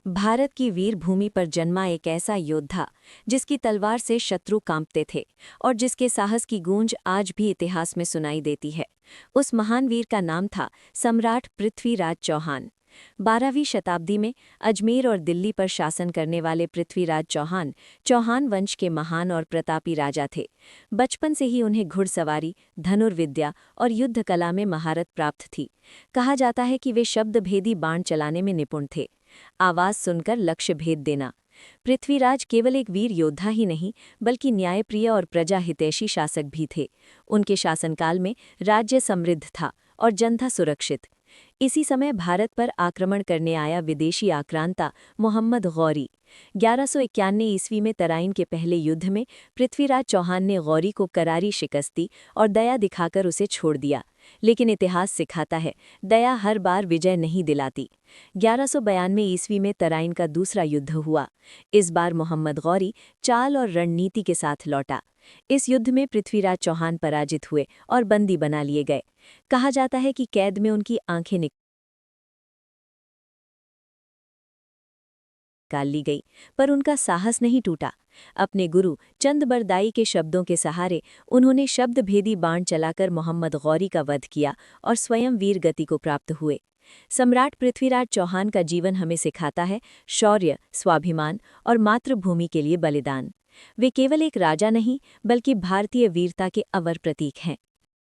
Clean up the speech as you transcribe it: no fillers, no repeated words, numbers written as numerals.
भारत की वीर भूमि पर जन्मा एक ऐसा योद्धा जिसकी तलवार से शत्रु कांपते थे और जिसके साहस की गूंज आज भी इतिहास में सुनाई देती है। उस महान वीर का नाम था सम्राट पृथ्वीराज चौहान। 12वीं शताब्दी में अजमेर और दिल्ली पर शासन करने वाले पृथ्वीराज चौहान चौहान वंश के महान और प्रतापी राजा थे। बचपन से ही उन्हें घुड़सवारी, धनुर्विद्या और युद्ध कला में महारत प्राप्त थी। कहा जाता है कि वे शब्दभेदी बाण चलाने में निपुण थे। आवाज सुनकर लक्ष्य भेद देना। पृथ्वीराज केवल एक वीर योद्धा ही नहीं बल्कि न्यायप्रिय और प्रजा हितैषी शासक भी थे। उनके शासनकाल में राज्य समृद्ध था और जनता सुरक्षित। इसी समय भारत पर आक्रमण करने आया विदेशी आक्रांता मोहम्मद गौरी। 1191 ईस्वी में तराइन के पहले युद्ध में पृथ्वीराज चौहान ने गौरी को करारी शिकस्त दी और दया दिखाकर उसे छोड़ दिया। लेकिन इतिहास सिखाता है, दया हर बार विजय नहीं दिलाती। 1192 ईस्वी में तराइन का दूसरा युद्ध हुआ। इस बार मोहम्मद गौरी चाल और रणनीति के साथ लौटा। इस युद्ध में पृथ्वीराज चौहान पराजित हुए और बंदी बना लिए गए। कहा जाता है कि कैद में उनकी आंखें निकाल ली गई, पर उनका साहस नहीं टूटा। अपने गुरु चंदबरदाई के शब्दों के सहारे उन्होंने शब्दभेदी बाण चलाकर मोहम्मद गौरी का वध किया और स्वयं वीर गति को प्राप्त हुए। सम्राट पृथ्वीराज चौहान का जीवन हमें सिखाता है शौर्य, स्वाभिमान और मातृभूमि के लिए बलिदान। वे केवल एक राजा नहीं बल्कि भारतीय वीरता के अवर प्रतीक हैं।